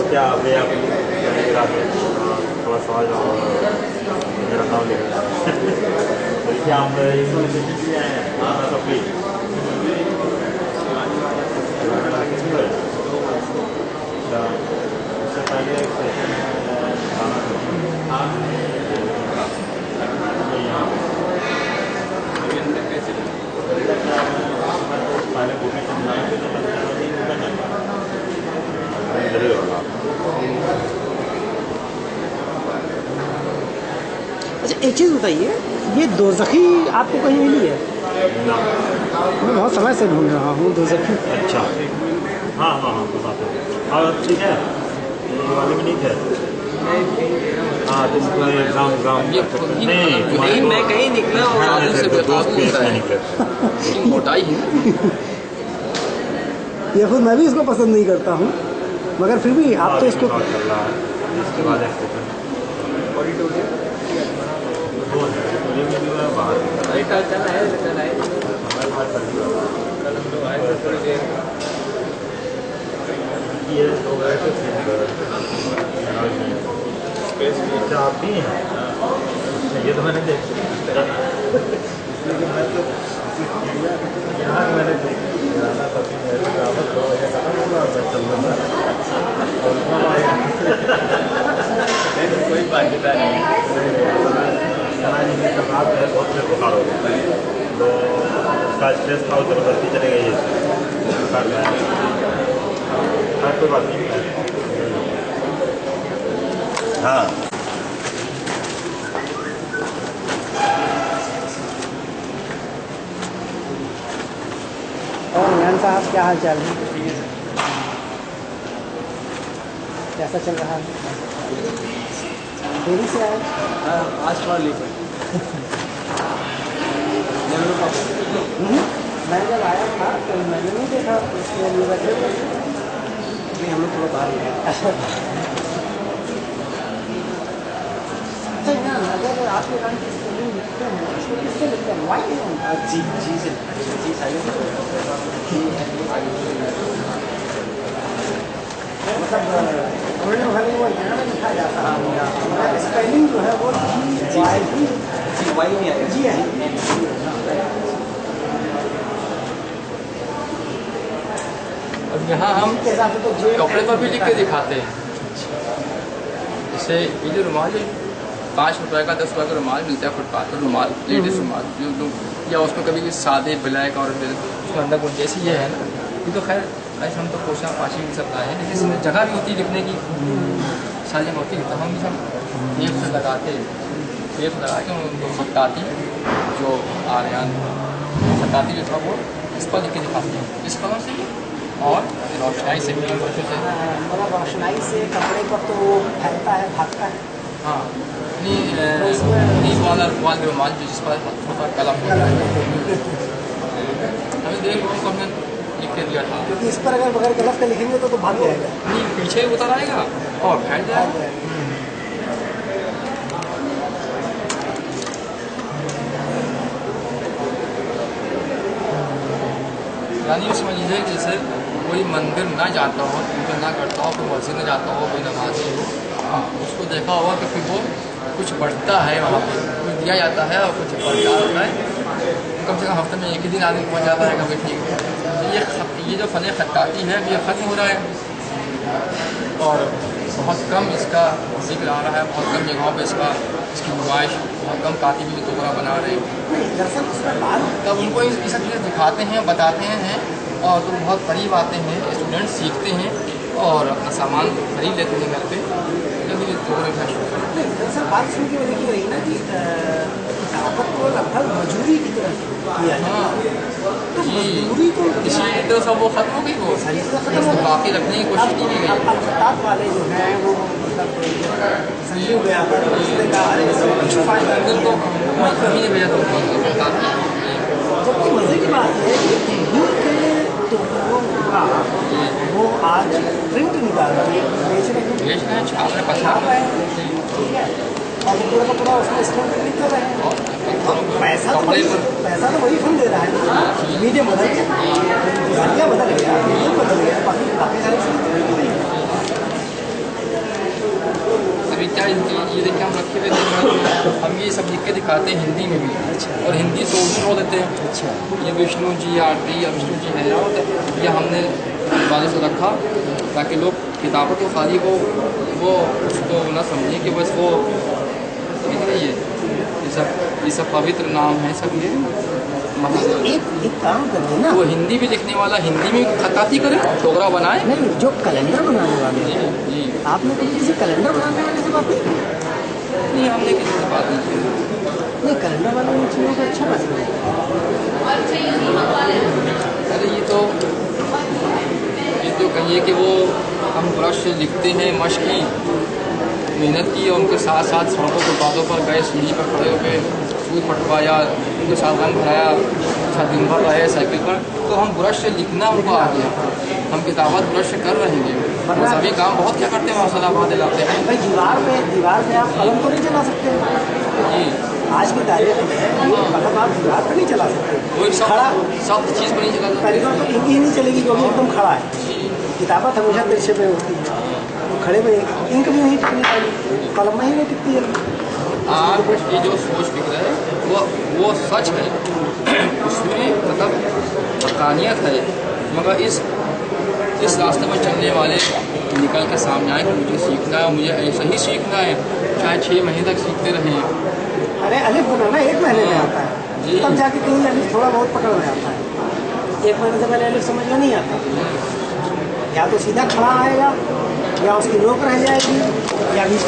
तो क्या मैं थोड़ा सा मेरा नाम लिख रहा है क्या हम से आए हैं तो प्लीज उससे पहले एक सेशन पहले अच्छा एक चीज़ बताइए, ये दोज़खी आपको कहीं मिली है? मैं बहुत समय से ढूंढ रहा हूँ दोज़खी। अच्छा हाँ हाँ हाँ बताते हैं। और ठीक है ये वाले में नहीं थे। हाँ तुम नहीं मैं कहीं निकला और उससे बेकाबू होता है मोटाई है। ये खुद मैं भी इसको पसंद नहीं करता हूँ, मगर फिर भी आप तो इसको इसके बाद आप भी हैं ये तो मैंने देखा लेकिन मैं तो यहाँ मैंने कोई बाध्यता नहीं बहुत से बुखार हो गया तो उसका स्ट्रेस था उधर बढ़ती चले गई कोई बात नहीं। हाँ और नैन साहब क्या हाल चाल है? कैसा चल रहा है? देरी से आए? आज थोड़ा लेट मैं जब आया था तो मैंने नहीं देखा उसके लिए बैठे हुए नहीं हम लोग थोड़ा बाहर गए। अच्छा यहाँ अगर आपके नाम की स्पेलिंग लिखते हैं उसको किससे लिखते हैं? वाई जी जी से जी साइलेंट मतलब उन्होंने वो यहाँ में लिखा जाता है स्पेलिंग जो है वो जी वाई नहीं आएगा जी है। अब यहाँ हम कपड़े पर भी लिख के दिखाते हैं। जैसे ये जो रुमाल है 5 रुपये का 10 रुपये का रुमाल मिलता है फुटपाथ पर, रुमाल लेडीज रुमाल जो या उसमें कभी सादे ब्लैक और उसके अंदर कुछ जैसे ये है ना, ये तो खैर ऐसे हम तो पोषा पाशी भी सब लाए हैं, लेकिन इसमें जगह भी होती है लिखने की सारी जगह होती है, तो हम भी सब टेप से लगाते टेप लगा के उनको खताती जो आर्यन खताती जो था वो इस पर लिख के दिखाते हैं इस कलर से और रोशनाई से भी मतलब रोशनाई से कपड़े पर तो वो फैलता है भागता है। हाँ नहीं वाला रुमाल जो जिस पर कलम होता है हमें देख उसको हमने लिख के दिया था, क्योंकि इस पर अगर बगैर गलत का लिखेंगे तो भाग जाएगा। नहीं पीछे उतर आएगा और फैल जाएगा। यानी ये समझ लीजिए कि जैसे कोई मंदिर ना जाता हो, पूजा ना करता हो, कोई मस्जिद में जाता हो, कोई नमाजी हो, उसको देखा होगा कि फिर वो कुछ बढ़ता है वहाँ पर कुछ दिया जाता है और कुछ बढ़ता होता है। कम से कम हफ्ते में एक ही दिन आदमी पहुँच जाता है कभी ठीक है। तो ये जो फ़न खत्ताती है ये ख़त्म हो रहा है और बहुत कम इसका जिक्र आ रहा है, बहुत कम जगहों पर इसकी नुमाइश, बहुत कम कातिब भी दोबारा बना रहे हैं। तब उनको ये सब चीज़ें दिखाते हैं, बताते हैं और तो बहुत करीब आते हैं, स्टूडेंट सीखते हैं और अपना सामान खरीद लेते हैं घर पे, जब ये दोबारा घर शुरू करते हैं। दरअसल बात सुन के देखी रही ना कि किताबत को लगभग मजूरी की तरह किया है, तो मजदूरी तो इसी तरह से वो खत्म हो गई, वो बाकी रखने की कोशिश नहीं की गई। खताब वाले जो हैं वो संजीव गया पर उसने कहा कुछ फायदा तो हमें भेजा तो जबकि मजे की बात है कि हिंदू के टोकरों का वो आज प्रिंट निकाल के बेच रहे हैं, छाप रहे छाप रहे हैं, ठीक है, और वो पूरा का पूरा उसमें स्टैम्प प्रिंट कर रहे हैं। पैसा तो वही फंड दे रहा है, मीडियम बदल गया, जरिया बदल गया, मीडियम बदल गया, बाकी सारी चीज़ें ये सब लिख के दिखाते हैं हिंदी में भी, और हिंदी से उर्दू बोल देते हैं। अच्छा, ये विष्णु जी आरती या विष्णु जी है ये हमने वाले से रखा ताकि लोग किताबों को खाली वो उसको ना समझें कि बस वो ये सब पवित्र नाम है सब ये महादेव। एक काम करते ना, वो हिंदी भी लिखने वाला हिंदी में खताती करे, टोकरा बनाए। नहीं जो कैलेंडर बनाने वाले जी हैं, जी आपने कभी किसी कैलेंडर बनाने वाले से बात नहीं की? नहीं, हमने किसी से बात नहीं की। नहीं, कैलेंडर वाले इन चीज़ों को अच्छा पैसा है। अरे ये तो कहिए कि वो हम ब्रश से लिखते हैं, मश्क की मेहनत की, और उनके साथ साथ सड़कों के बातों पर गए, सीढ़ी पर खड़े होकर सूई पटवाया, उनके साथ रंग भराया, अच्छा दिन भर रहे साइकिल पर, तो हम ब्रश से लिखना उनको आ गया। हम किताबत ब्रश से कर रहे हैं। सभी काम बहुत क्या करते हैं, मौसला बहुत दिलाते हैं। भाई दीवार पे आप कलम को नहीं चला सकते जी आज की तारीख में, ये कलम आप दीवार पर नहीं चला सकते। कोई खड़ा सख्त चीज़ पर नहीं चला तरीका तो इंक ही नहीं चलेगी क्योंकि एकदम खड़ा है। किताबत हमेशा तिरछे पे होती है, तो खड़े में इंक भी नहीं टिकनी चाहिए, कलम में ही नहीं टिकती है। आज ये जो सोच फिक्र है वो सच है, उसमें मतलब हकानियत है, मगर इस रास्ते पर चलने वाले निकल के सामने आए कि मुझे सीखना है, मुझे ऐसा ही सीखना है, चाहे 6 महीने तक सीखते रहें। अरे अलिफ बनाना 1 महीने में आता है, तब जाके कहीं अलिफ थोड़ा बहुत पकड़ में आता है। 1 महीने से पहले अलिफ समझ में नहीं आता, या तो सीधा खड़ा आएगा, या उसकी नोक रह जाएगी, या भी